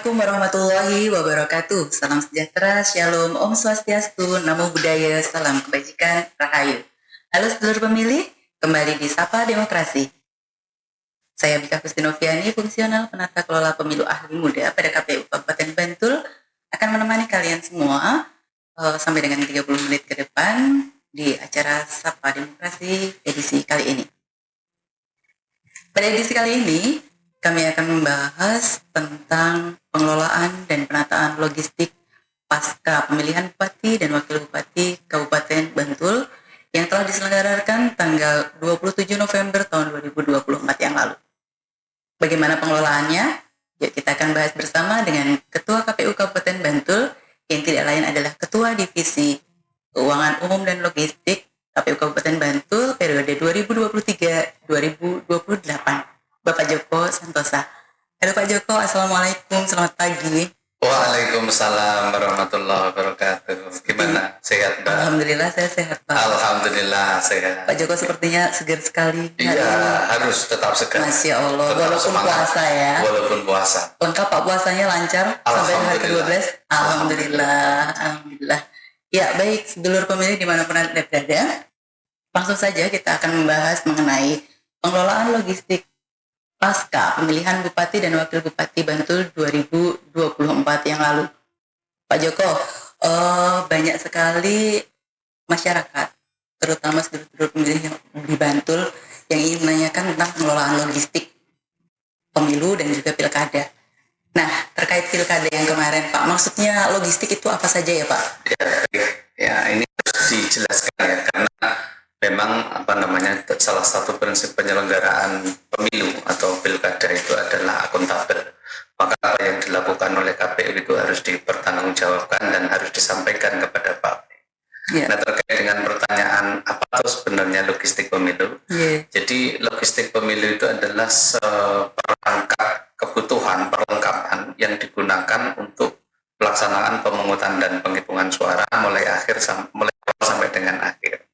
Assalamualaikum warahmatullahi wabarakatuh. Salam sejahtera, shalom, om swastiastu, namo buddhaya, salam kebajikan, rahayu. Halo sedulur pemilih, kembali di Sapa Demokrasi. Saya Bika Kusdinoviani, fungsional penata kelola pemilu ahli muda pada KPU Kabupaten Bantul, akan menemani kalian semua sampai dengan 30 menit ke depan di acara Sapa Demokrasi edisi kali ini. Pada edisi kali ini, kami akan membahas tentang pengelolaan dan penataan logistik pasca pemilihan Bupati dan Wakil Bupati Kabupaten Bantul yang telah diselenggarakan tanggal 27 November tahun 2024 yang lalu. Bagaimana pengelolaannya? Yuk kita akan bahas bersama dengan Ketua KPU Kabupaten Bantul yang tidak lain adalah Ketua Divisi Keuangan Umum dan Logistik KPU Kabupaten Bantul periode 2023-2028. Bapak Joko Santosa. Halo Pak Joko, Assalamualaikum, selamat pagi. Waalaikumsalam warahmatullahi wabarakatuh. Gimana? Sehat, Mbak? Alhamdulillah saya sehat, Pak. Alhamdulillah sehat. Pak Joko sepertinya segar sekali. Iya, harus tetap segar. Masya Allah, tetap walaupun semangat. puasa ya. Walaupun puasa. Lengkap Pak puasanya lancar sampai hari ke-12. Alhamdulillah. Ya, baik, sedulur pemilih dimanapun Anda berada. Langsung saja kita akan membahas mengenai pengelolaan logistik pasca pemilihan Bupati dan Wakil Bupati Bantul 2024 yang lalu. Pak Joko, banyak sekali masyarakat, terutama sedulur pemilih yang di Bantul, yang ingin menanyakan tentang pengelolaan logistik pemilu dan juga pilkada. Nah, terkait pilkada yang kemarin, Pak, maksudnya logistik itu apa saja ya, Pak? Ya, ini harus dijelaskan ya, karena memang salah satu prinsip penyelenggaraan pemilu atau pilkada itu adalah akuntabel. Maka apa yang dilakukan oleh KPU itu harus dipertanggungjawabkan dan harus disampaikan kepada publik. Nah, terkait dengan pertanyaan apa itu sebenarnya logistik pemilu? Jadi logistik pemilu itu adalah seperangkat kebutuhan perlengkapan yang digunakan untuk pelaksanaan pemungutan dan penghitungan suara mulai awal sampai dengan akhir.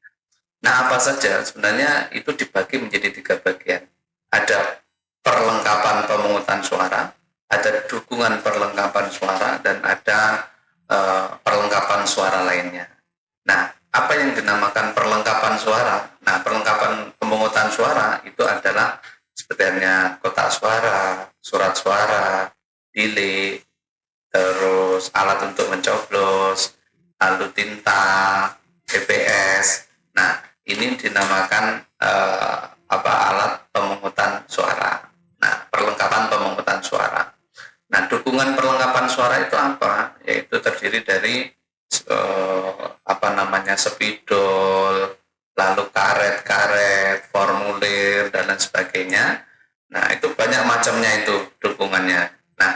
Nah, apa saja? Sebenarnya itu dibagi menjadi 3 bagian. Ada perlengkapan pemungutan suara, ada dukungan perlengkapan suara, dan ada perlengkapan suara lainnya. Nah, apa yang dinamakan perlengkapan suara? Nah, perlengkapan pemungutan suara itu adalah sebenarnya kotak suara, surat suara, bilik, terus alat untuk mencoblos, lalu tinta, TPS. Nah, ini dinamakan alat pemungutan suara. Nah, perlengkapan pemungutan suara. Nah, dukungan perlengkapan suara itu apa? Yaitu terdiri dari spidol, lalu karet-karet, formulir, dan lain sebagainya. Nah, itu banyak macamnya itu dukungannya. Nah,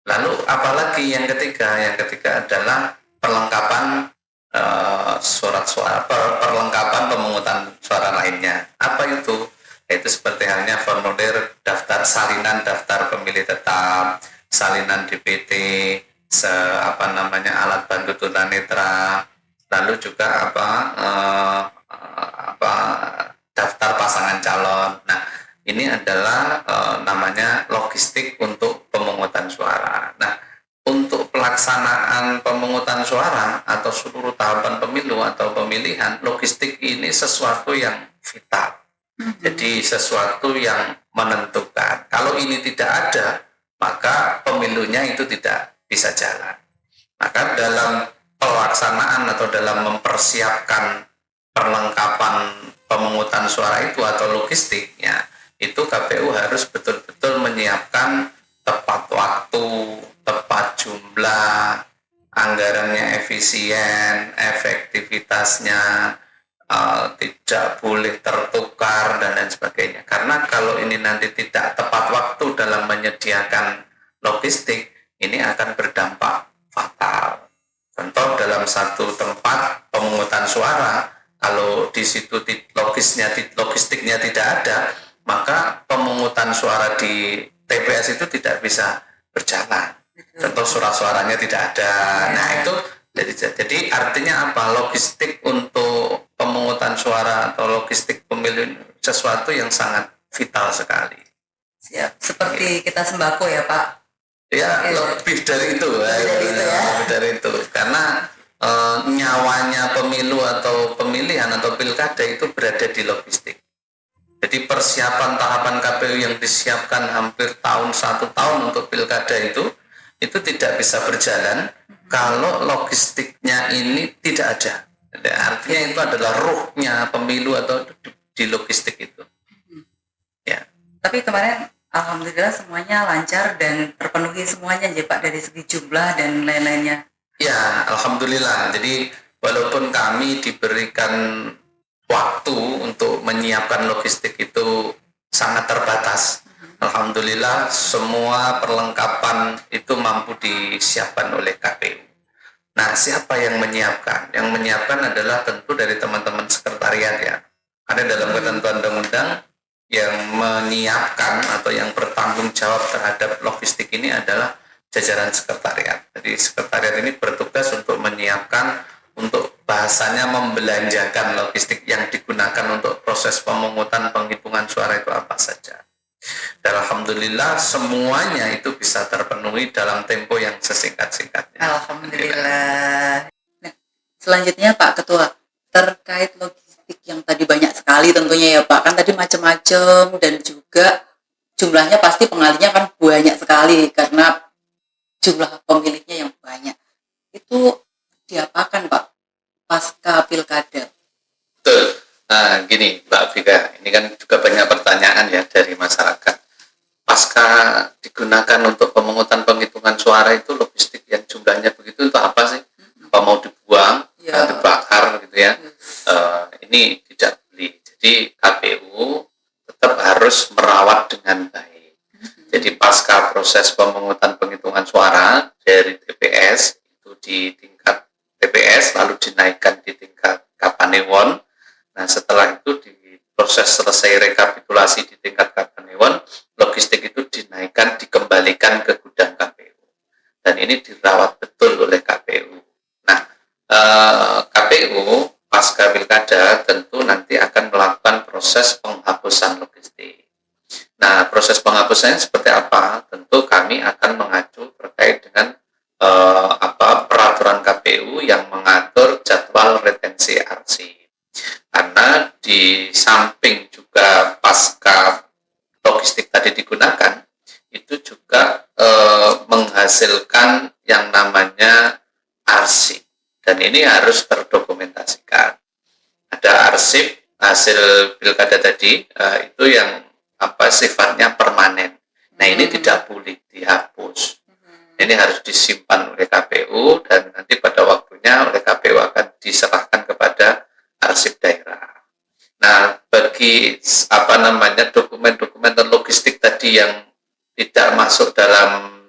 lalu apalagi yang ketiga? Yang ketiga adalah perlengkapan surat suara, perlengkapan pemungutan suara lainnya. Apa itu? Yaitu seperti halnya formulir salinan daftar pemilih tetap, salinan DPT, alat bantu tunanetra, lalu juga daftar pasangan calon. Nah, ini adalah namanya logistik untuk pemungutan suara. Nah, untuk pelaksanaan pemungutan suara atau seluruh tahapan pemilu atau pemilihan, logistik ini sesuatu yang vital. Jadi sesuatu yang menentukan. Kalau ini tidak ada, maka pemilunya itu tidak bisa jalan. Maka dalam pelaksanaan atau dalam mempersiapkan perlengkapan pemungutan suara itu atau logistiknya, itu KPU harus betul-betul menyiapkan tepat waktu, tepat jumlah, anggarannya efisien, efektivitasnya tidak boleh tertukar dan lain sebagainya. Karena kalau ini nanti tidak tepat waktu dalam menyediakan logistik, ini akan berdampak fatal. Contoh, dalam satu tempat pemungutan suara, kalau di situ logistiknya tidak ada, maka pemungutan suara di TPS itu tidak bisa berjalan. Contoh, surat suaranya tidak ada. Nah, itu jadi artinya apa? Logistik untuk pemungutan suara atau logistik pemilu sesuatu yang sangat vital sekali. Siap. Seperti kita sembako ya, Pak. Ya lebih dari itu, lebih dari itu, karena nyawanya pemilu atau pemilihan atau pilkada itu berada di logistik. Jadi persiapan tahapan KPU yang disiapkan hampir satu tahun untuk pilkada itu tidak bisa berjalan kalau logistiknya ini tidak ada. Jadi, artinya itu adalah ruhnya pemilu atau di logistik itu. Ya. Tapi kemarin alhamdulillah semuanya lancar dan terpenuhi semuanya ya Pak, dari segi jumlah dan lain-lainnya. Ya, alhamdulillah. Jadi walaupun kami diberikan waktu untuk menyiapkan logistik itu sangat terbatas, alhamdulillah semua perlengkapan itu mampu disiapkan oleh KPU. Nah, siapa yang menyiapkan? Yang menyiapkan adalah tentu dari teman-teman sekretariat ya. Karena dalam ketentuan undang-undang yang menyiapkan atau yang bertanggung jawab terhadap logistik ini adalah jajaran sekretariat. Jadi sekretariat ini bertugas untuk menyiapkan, untuk bahasanya membelanjakan logistik yang digunakan untuk proses pemungutan penghitungan suara itu apa saja. Dan alhamdulillah semuanya itu bisa terpenuhi dalam tempo yang sesingkat-singkatnya. Alhamdulillah. Nah, selanjutnya Pak Ketua, terkait logistik yang tadi banyak sekali tentunya ya Pak, kan tadi macam-macam dan juga jumlahnya pasti pengalinya kan banyak sekali karena jumlah pemilihnya yang banyak. Itu diapakan Pak pasca pilkada? Betul. Nah, gini Mbak Vika, ini kan juga banyak pertanyaan ya dari masyarakat. Pasca digunakan untuk pemungutan penghitungan suara itu logistik yang jumlahnya begitu itu apa sih? Apa mau dibuang, dibakar gitu ya? Ini tidak boleh. Jadi KPU tetap harus merawat dengan baik. Jadi pasca proses pemungutan penghitungan suara dari TPS itu di tingkat TPS lalu dinaikkan di tingkat Kapanewon. Nah, setelah itu di proses selesai rekapitulasi di tingkat Kapanewon, logistik itu dinaikkan, dikembalikan ke gudang KPU. Dan ini dirawat betul oleh KPU. Nah, KPU pasca pilkada tentu nanti akan melakukan proses penghapusan logistik. Nah, proses penghapusannya seperti apa? Tentu kami akan mengacu terkait dengan peraturan KPU yang mengatur jadwal retensi arsip. Karena di samping juga pasca logistik tadi digunakan, itu juga menghasilkan yang namanya arsip. Dan ini harus terdokumentasikan. Ada arsip hasil pilkada tadi, itu yang sifatnya permanen. Nah, ini tidak boleh dihapus. Ini harus disimpan oleh KPU dan nanti pada waktunya oleh KPU akan diserahkan kepada arsip daerah. Nah, bagi dokumen-dokumen dan logistik tadi yang tidak masuk dalam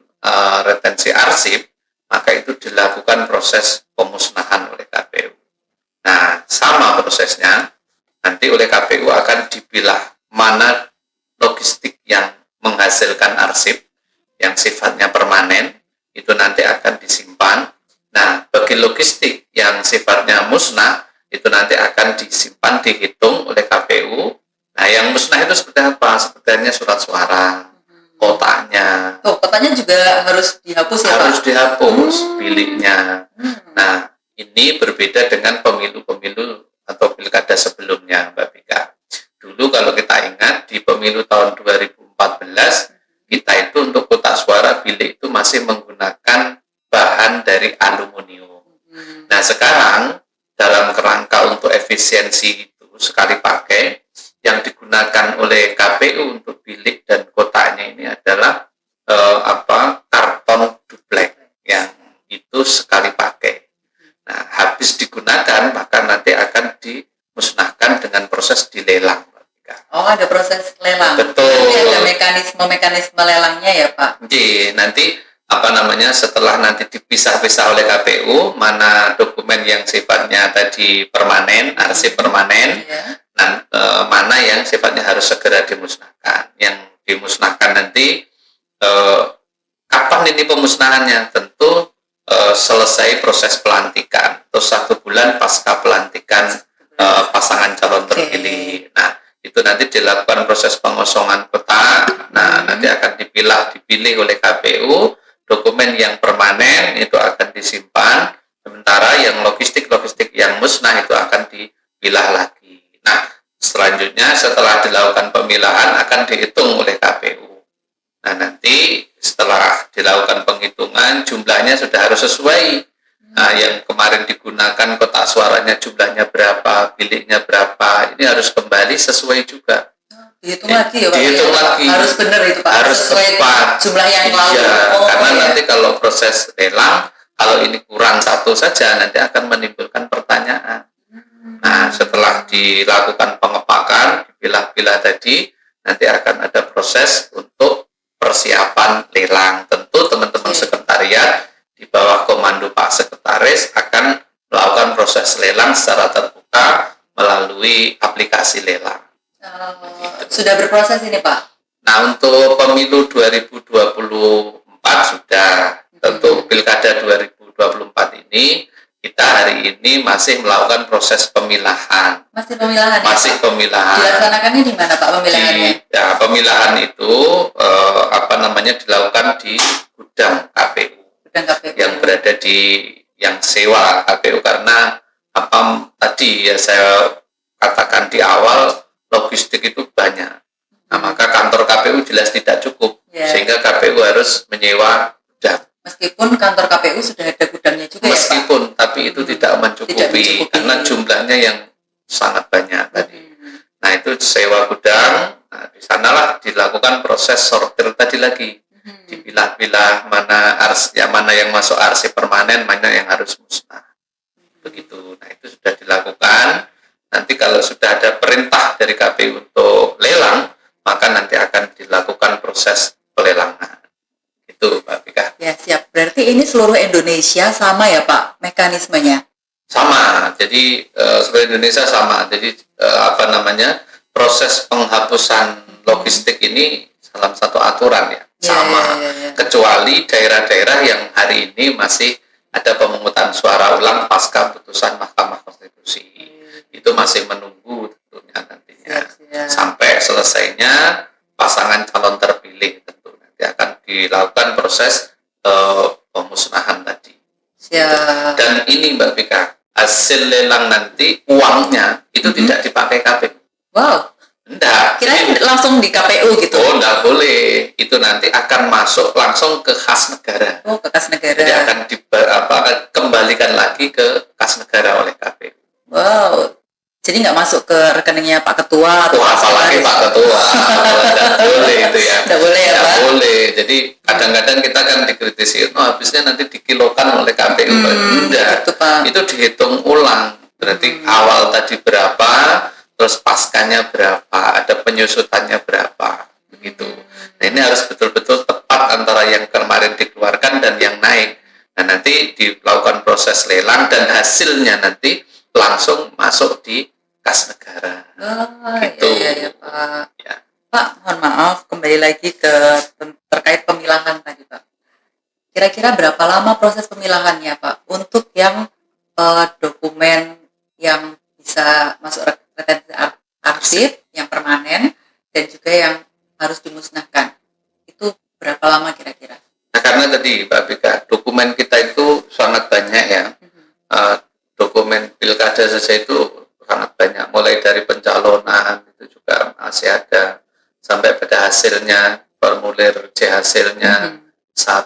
retensi arsip, maka itu dilakukan proses pemusnahan oleh KPU. Nah, sama prosesnya, nanti oleh KPU akan dipilah mana logistik yang menghasilkan arsip yang sifatnya permanen, itu nanti akan disimpan. Nah, bagi logistik yang sifatnya musnah, itu nanti akan disimpan, dihitung oleh KPU. Nah, yang musnah itu seperti apa? Sepertinya surat suara, kotaknya. Oh, kotaknya juga harus dihapus ya Pak? Harus dihapus, biliknya. Nah, ini berbeda dengan pemilu-pemilu atau pilkada sebelumnya, Mbak Bika. Dulu kalau kita ingat, di pemilu tahun 2014, kita itu untuk kotak suara bilik itu masih menggunakan bahan dari aluminium. Nah, sekarang dalam kerangka untuk efisiensi itu sekali pakai, yang digunakan oleh KPU untuk bilik dan kotaknya ini adalah karton duplek yang itu sekali pakai. Nah, habis digunakan maka nanti akan dimusnahkan dengan proses dilelang. Oh, ada proses lelang. Betul. Nanti ada mekanisme lelangnya ya Pak? Jadi nanti setelah nanti dipisah-pisah oleh KPU mana dokumen yang sifatnya tadi permanen, arsip permanen, mana yang sifatnya harus segera dimusnahkan. Yang dimusnahkan nanti kapan ini pemusnahannya? Tentu selesai proses pelantikan atau 1 bulan pasca pelantikan pasangan calon terpilih. Nah, itu nanti dilakukan proses pengosongan kotak. Nah, nanti akan dipilih oleh KPU dokumen yang permanen itu akan disimpan, sementara yang logistik yang musnah itu akan dipilah lagi. Nah, selanjutnya setelah dilakukan pemilahan akan dihitung oleh KPU. Nah, nanti setelah dilakukan penghitungan jumlahnya sudah harus sesuai. Nah, yang kemarin digunakan kotak suaranya jumlahnya berapa, biliknya berapa, ini harus kembali sesuai juga. Dihitung lagi ya Pak? Dihitung lagi. Harus benar itu Pak? Harus sesuai tepat. Jumlah yang lalu. Iya, karena nanti kalau proses lelang, kalau ini kurang satu saja, nanti akan menimbulkan pertanyaan. Nah, setelah dilakukan pengepakan, dipilah-pilah tadi, nanti akan ada proses untuk persiapan lelang. Tentu teman-teman sekretariat di bawah komando Pak Sekretaris akan melakukan proses lelang secara terbuka melalui aplikasi lelang. Sudah berproses ini Pak? Nah, untuk pemilu 2024 sudah, tentu pilkada 2024 ini kita hari ini masih melakukan proses pemilahan. Masih pemilahan? Masih ya, pemilahan. Dilaksanakannya di mana Pak pemilahannya? Pemilahan itu dilakukan di gudang KPU. Gudang KPU. Yang berada di yang sewa KPU, karena tadi ya saya katakan di awal logistik itu banyak. Nah, maka kantor KPU jelas tidak cukup, sehingga KPU harus menyewa gudang. Meskipun kantor KPU sudah ada gudangnya juga Meskipun, ya Pak? Tapi itu tidak mencukupi, karena jumlahnya yang sangat banyak tadi. Nah, itu sewa gudang, nah, di sanalah dilakukan proses sortir tadi lagi. Dipilah-pilah mana yang masuk arsip permanen, mana yang harus musnah. Begitu. Nah, itu sudah dilakukan. Nanti kalau sudah ada perintah dari KPU untuk lelang, maka nanti akan dilakukan proses pelelangan. Itu Pak Bika. Ya, siap. Berarti ini seluruh Indonesia sama ya Pak mekanismenya? Sama. Jadi seluruh Indonesia sama. Jadi proses penghapusan logistik ini dalam satu aturan ya. Sama. Kecuali daerah-daerah yang hari ini masih ada pemungutan suara ulang pasca putusan Mahkamah Konstitusi. Itu masih menunggu tentunya nantinya sampai selesainya pasangan calon terpilih, tentu nanti akan dilakukan proses pemusnahan tadi. Dan ini Mbak Bika, hasil lelang nanti uangnya itu tidak dipakai KPU. Wow. Enggak. Kirain langsung di KPU gitu. Oh, enggak boleh. Itu nanti akan masuk langsung ke kas negara. Oh, ke kas negara. Jadi akan kembalikan lagi ke kas negara oleh KPU. Wow. Jadi nggak masuk ke rekeningnya Pak Ketua atau apalagi Pak Ketua. Tidak boleh itu ya. Tidak boleh ya Pak? Boleh. Jadi kadang-kadang kita kan dikritisi, habisnya nanti dikilokan oleh KPU. Enggak. Gitu, Pak. Itu dihitung ulang. Berarti awal tadi berapa, terus paskanya berapa, ada penyusutannya berapa. Begitu. Nah, ini harus betul-betul tepat antara yang kemarin dikeluarkan dan yang naik. Nah, nanti dilakukan proses lelang dan hasilnya nanti langsung masuk di kas negara. Gitu. Iya Pak. Ya. Pak, mohon maaf, kembali lagi ke terkait pemilahan tadi Pak. Kira-kira berapa lama proses pemilahannya Pak untuk yang dokumen yang bisa masuk retensi arsip yang permanen dan juga yang harus dimusnahkan? Itu berapa lama kira-kira? Nah, karena tadi Mbak Bika, dokumen kita itu sangat banyak ya. Dokumen pilkada saja itu sangat banyak, mulai dari pencalonan itu juga masih ada, sampai pada hasilnya, formulir C hasilnya,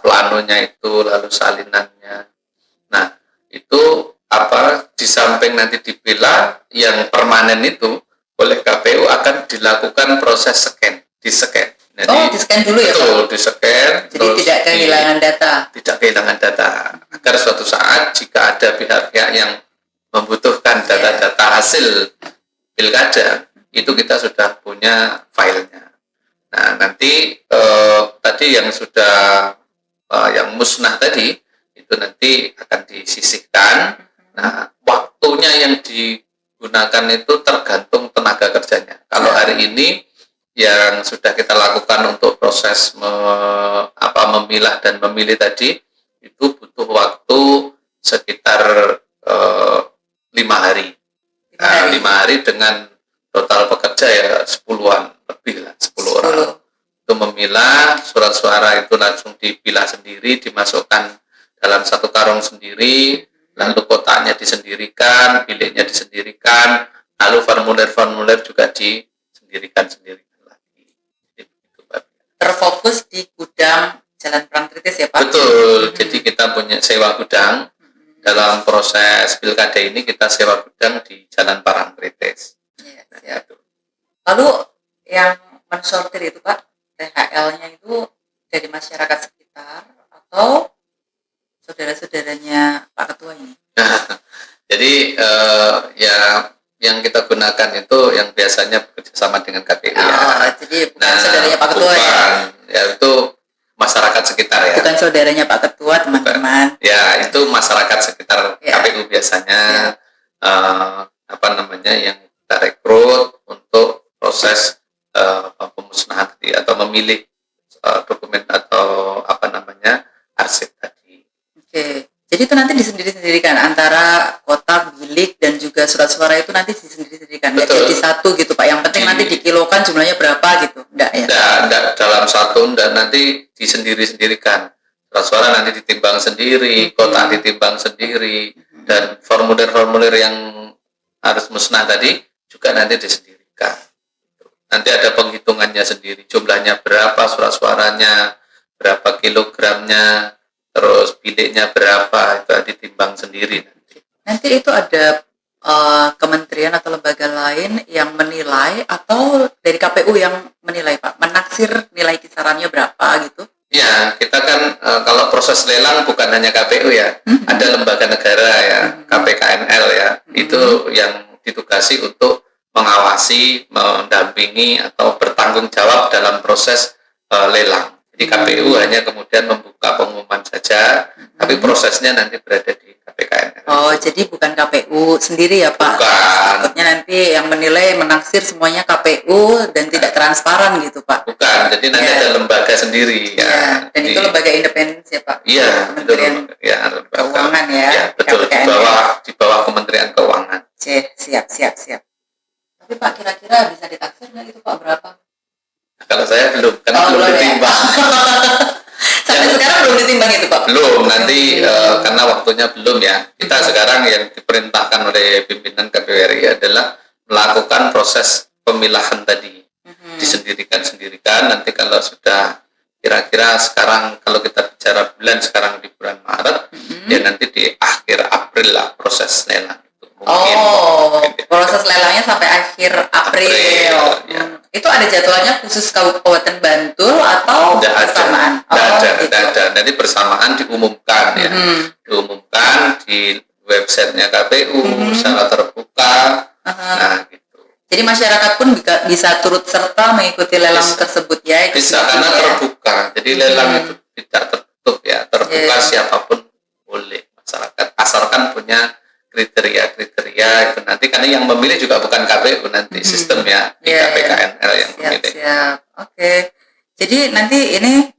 planonya itu, lalu salinannya. Nah, itu di samping nanti dipilah, yang permanen itu oleh KPU akan dilakukan proses di-scan. Jadi, di-scan dulu ya Pak? Betul, di-scan. Jadi tidak kehilangan data? Tidak kehilangan data. Agar suatu saat jika ada pihak-pihak yang membutuhkan data-data hasil pilkada, itu kita sudah punya filenya. Nah, nanti tadi yang sudah yang musnah tadi, itu nanti akan disisihkan. Nah, waktunya yang digunakan itu tergantung tenaga kerjanya. Kalau hari ini yang sudah kita lakukan untuk proses memilah dan memilih tadi, itu butuh waktu sekitar 5 hari. 5 hari dengan total pekerja ya 10-an lebih lah, 10 orang. itu memilah, surat suara itu langsung dipilah sendiri, dimasukkan dalam satu karung sendiri, lalu kotaknya disendirikan, biliknya disendirikan, lalu formulir-formulir juga disendirikan lagi. Itu, Pak. Terfokus di gudang Jalan Perang Tritis ya Pak? Betul, jadi kita punya sewa gudang. Dalam proses pilkada ini kita sewa gudang di Jalan Parangtritis. Ya. Lalu yang mensortir itu Pak, THL-nya itu dari masyarakat sekitar atau saudara-saudaranya Pak Ketua ini? Jadi ya yang kita gunakan itu yang biasanya bekerjasama dengan KPU ya. Jadi bukan saudaranya Pak Ketua ya itu masyarakat sekitar ya. Bukan saudaranya Pak Ketua, teman-teman. Ya, itu masyarakat sekitar KPU biasanya yang kita rekrut untuk proses pemusnahan atau memilih dokumen atau arsip tadi. Oke. Jadi itu nanti disendiri-sendirikan antara kotak, bilik dan juga surat suara itu nanti disendiri-sendirikan. Nggak jadi satu gitu Pak. Yang penting nanti dikilokan jumlahnya berapa gitu. Enggak ya? Enggak dalam satu dan nanti disendiri-sendirikan. Surat suara nanti ditimbang sendiri, kotak ditimbang sendiri, dan formulir-formulir yang harus musnah tadi juga nanti disendirikan. Nanti ada penghitungannya sendiri, jumlahnya berapa surat suaranya, berapa kilogramnya, terus biliknya berapa, itu ditimbang sendiri. Nanti itu ada kementerian atau lembaga lain yang menilai atau dari KPU yang menilai Pak, menaksir nilai kisarannya berapa gitu? Ya, kita kan kalau proses lelang bukan hanya KPU ya, ada lembaga negara ya, KPKNL ya, itu yang ditugasi untuk mengawasi, mendampingi atau bertanggung jawab dalam proses lelang. Jadi KPU hanya kemudian membuka pengumuman saja, tapi prosesnya nanti berada di KPKNL. Oh, jadi bukan KPU sendiri ya Pak? Bukan. Takutnya nanti yang menilai, menaksir semuanya KPU dan tidak transparan gitu Pak? Bukan, jadi nanti ada lembaga sendiri ya. Dan itu lembaga independen ya Pak? Iya, Kementerian Keuangan ya? Ya, betul, di bawah Kementerian Keuangan. Siap. Tapi Pak, kira-kira bisa ditaksir nggak itu Pak berapa? Kalau saya belum ditimbang. Sampai sekarang belum ditimbang itu Pak? Belum, nanti karena waktunya belum ya. Kita sekarang yang diperintahkan oleh pimpinan KPU RI adalah melakukan proses pemilahan tadi. Disendirikan, nanti kalau sudah kira-kira sekarang kalau kita bicara bulan sekarang di bulan Maret, ya nanti di akhir April lah proses lelang. Mungkin proses lelangnya sampai akhir April. Ya. Itu ada jadwalnya khusus Kabupaten Bantul atau bersamaan? Tidak ada. Nanti bersamaan diumumkan ya. Diumumkan di websitenya KPU secara terbuka. Nah gitu. Jadi masyarakat pun bisa turut serta mengikuti lelang tersebut ya? Bisa karena terbuka. Jadi lelang itu tidak tertutup ya. Terbuka siapapun boleh masyarakat. Asalkan punya kriteria itu nanti karena yang memilih juga bukan KPU nanti sistemnya di KPKNL yang memilih. Siap. Oke. Jadi nanti ini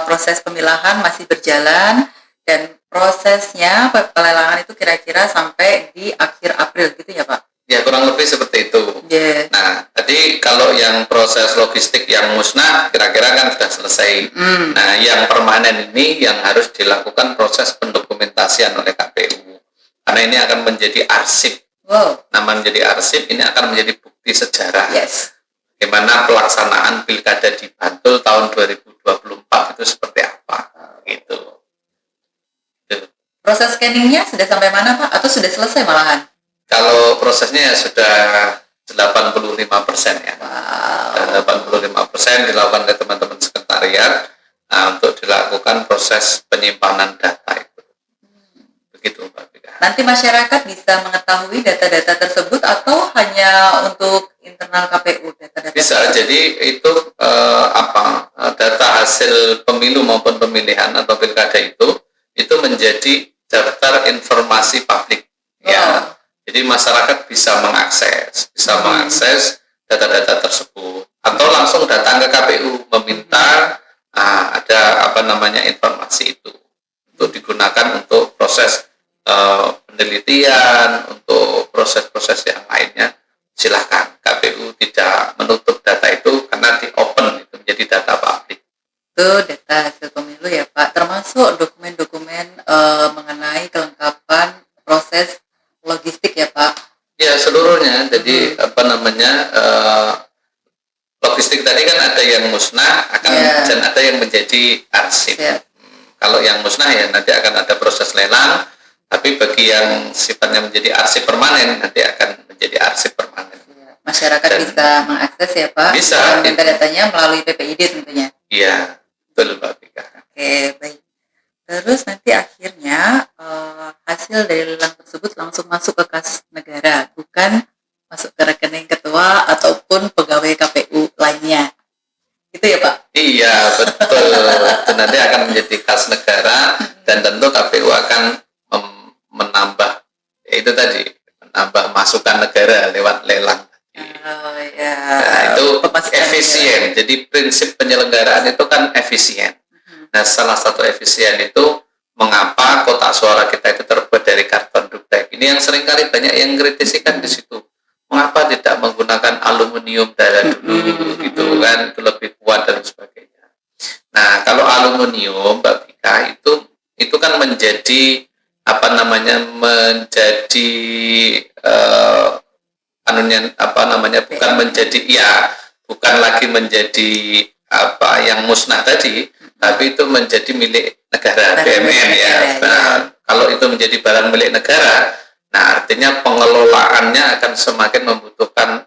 proses pemilahan masih berjalan dan prosesnya pelelangan itu kira-kira sampai di akhir April gitu ya Pak? Ya kurang lebih seperti itu. Nah tadi kalau yang proses logistik yang musnah kira-kira kan sudah selesai. Nah yang permanen ini yang harus dilakukan proses pendokumentasian oleh KPU. Karena ini akan menjadi arsip. Nah, menjadi arsip ini akan menjadi bukti sejarah. Bagaimana pelaksanaan pilkada di Bantul tahun 2024 itu seperti apa, gitu. Proses scanningnya sudah sampai mana Pak? Atau sudah selesai malahan? Kalau prosesnya ya sudah 85% ya. 85% dilakukan oleh teman-teman sekretariat untuk dilakukan proses penyimpanan data itu. Begitu Pak. Nanti masyarakat bisa mengetahui data-data tersebut atau hanya untuk internal KPU data-data bisa tersebut? Jadi itu data hasil pemilu maupun pemilihan atau pilkada itu menjadi daftar informasi publik ya. Jadi masyarakat bisa mengakses data-data tersebut atau langsung datang ke KPU meminta ada informasi itu untuk digunakan untuk proses penelitian, untuk proses-proses yang lainnya. Silahkan, KPU tidak menutup data itu karena di open itu menjadi data termasuk dokumen-dokumen mengenai kelengkapan proses logistik ya Pak? Ya, seluruhnya. Jadi logistik tadi kan ada yang musnah dan ada yang menjadi arsip. Kalau yang musnah ya nanti akan ada proses lelang, tapi bagi yang sifatnya menjadi arsip permanen nanti akan menjadi arsip permanen. Masyarakat bisa mengakses ya Pak? Bisa. Data-datanya melalui PPID tentunya. Iya, betul Pak Bika. Oke, baik. Terus nanti akhirnya hasil dari lelang tersebut langsung masuk ke kas negara, bukan masuk ke rekening ketua ataupun pegawai KPU lainnya. Gitu ya Pak? Iya, betul. Itu nanti akan menjadi kas negara dan tentu KPU akan menambah, itu tadi, menambah masukan negara lewat lelang. Nah, itu efisien. Jadi prinsip penyelenggaraan itu kan efisien. Nah, salah satu efisien itu mengapa kotak suara kita itu terbuat dari karton duplex. Ini yang seringkali banyak yang kritisikan di situ. Mengapa tidak menggunakan aluminium dari dulu gitu kan, itu lebih kuat dan sebagainya. Nah, kalau aluminium Mbak Bika itu kan menjadi bukan lagi menjadi yang musnah tadi, tapi itu menjadi milik negara, BUMN ya. Nah, kalau itu menjadi barang milik negara, nah artinya pengelolaannya akan semakin membutuhkan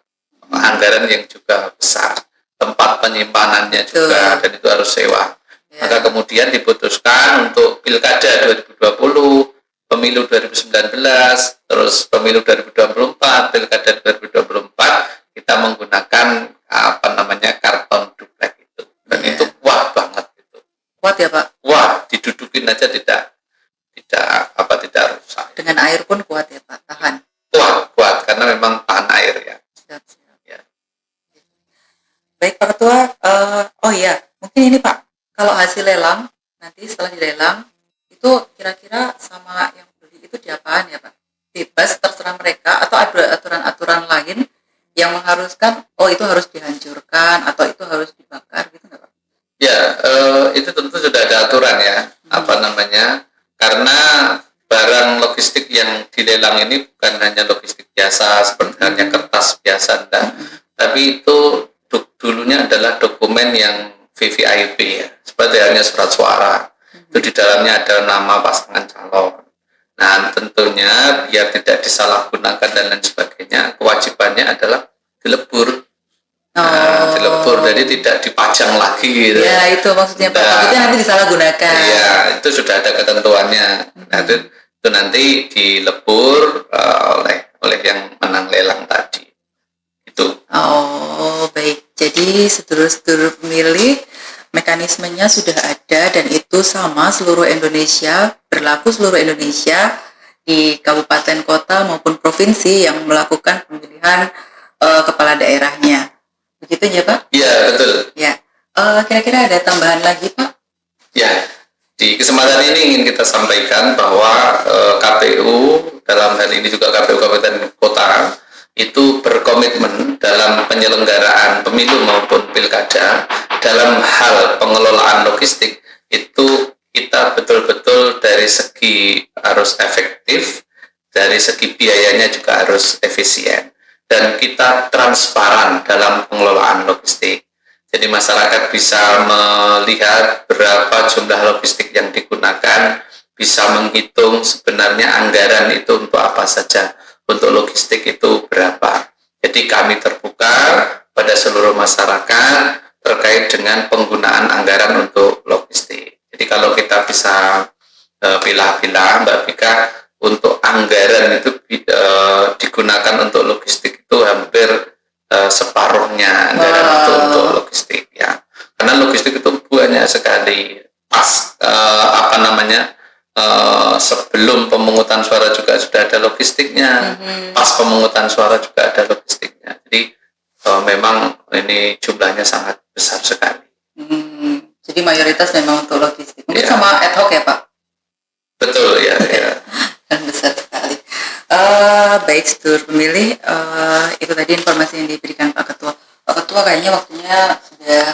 anggaran yang juga besar, tempat penyimpanannya juga, dan itu harus sewa. Maka kemudian diputuskan untuk Pilkada 2020, Pemilu 2019, terus Pemilu 2024, Pilkada 2024 kita menggunakan karton duplex itu. Dan itu kuat banget itu. Kuat ya Pak? Wah, didudukin aja tidak rusak. Dengan air pun kuat ya Pak, tahan. Kuat karena memang tahan air ya. Siap. Ya. Baik Pak Ketua, mungkin ini Pak, kalau hasil lelang nanti setelah dilelang itu kira-kira sama yang beli itu diapaan ya Pak? Bebas terserah mereka atau ada aturan-aturan lain yang mengharuskan itu harus dihancurkan atau itu harus dibakar gitu nggak Pak? Ya, itu tentu sudah ada aturan ya, karena barang logistik yang dilelang ini bukan hanya logistik biasa seperti hanya kertas biasa, tapi itu dulunya adalah dokumen yang VVIP ya, seperti hanya surat suara. Itu di dalamnya ada nama pasangan calon. Nah, tentunya biar tidak disalahgunakan dan lain sebagainya, kewajibannya adalah dilebur. Dilebur, jadi tidak dipajang lagi gitu. Ya, itu maksudnya Pak. Takutnya nanti disalahgunakan. Iya, itu sudah ada ketentuannya. Nah, itu nanti dilebur oleh yang menang lelang tadi. Itu. Oh, baik. Jadi sedulur-sedulur pemilih, mekanismenya sudah ada dan itu sama seluruh Indonesia, berlaku seluruh Indonesia di kabupaten, kota maupun provinsi yang melakukan pemilihan kepala daerahnya. Begitu ya Pak? Iya, betul. Ya. Kira-kira ada tambahan lagi Pak? Ya, di kesempatan ini ingin kita sampaikan bahwa KPU dalam hal ini juga KPU Kabupaten Kota itu berkomitmen dalam penyelenggaraan pemilu maupun pilkada dalam hal pengelolaan logistik itu kita betul-betul dari segi harus efektif, dari segi biayanya juga harus efisien, dan kita transparan dalam pengelolaan logistik. Jadi masyarakat bisa melihat berapa jumlah logistik yang digunakan, bisa menghitung sebenarnya anggaran itu untuk apa saja, untuk logistik itu berapa. Jadi kami terbuka pada seluruh masyarakat terkait dengan penggunaan anggaran untuk logistik. Jadi kalau kita bisa pilah-pilah Mbak Bika, untuk anggaran itu digunakan untuk logistik itu hampir separuhnya anggaran untuk logistik ya, karena logistik itu banyak sekali. Sebelum pemungutan suara juga sudah ada logistiknya, pas pemungutan suara juga ada logistiknya. Jadi memang ini jumlahnya sangat besar sekali. Jadi mayoritas memang untuk logistik. Mungkin sama ad hoc ya Pak? Betul ya. Dan besar sekali. Baik sedulur pemilih, itu tadi informasi yang diberikan Pak Ketua. Pak Ketua kayaknya waktunya sudah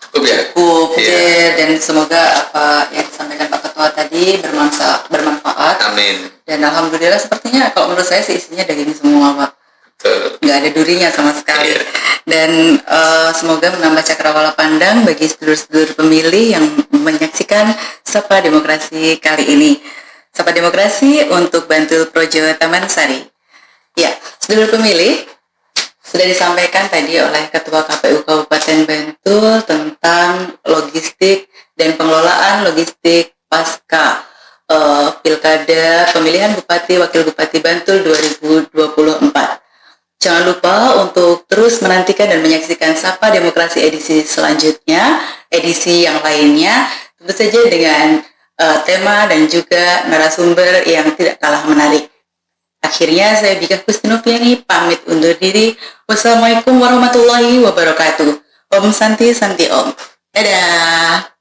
cukup ya. Dan semoga apa yang disampaikan Pak fatwa tadi bermanfaat. Amin. Dan alhamdulillah sepertinya kalau menurut saya sih isinya daging semua, Pak. Betul. Nggak ada durinya sama sekali. Iya. Dan semoga menambah cakrawala pandang bagi sedulur-sedulur pemilih yang menyaksikan Sapa Demokrasi kali ini. Sapa Demokrasi untuk Bantul Projo Taman Sari. Ya, sedulur pemilih, sudah disampaikan tadi oleh Ketua KPU Kabupaten Bantul tentang logistik dan pengelolaan logistik pasca Pilkada pemilihan Bupati Wakil Bupati Bantul 2024. Jangan lupa untuk terus menantikan dan menyaksikan Sapa Demokrasi edisi selanjutnya, edisi yang lainnya, tentu saja dengan tema dan juga narasumber yang tidak kalah menarik. Akhirnya saya Bika Kusnoviani pamit undur diri. Wassalamualaikum warahmatullahi wabarakatuh. Om Santi Santi Om. Dadah.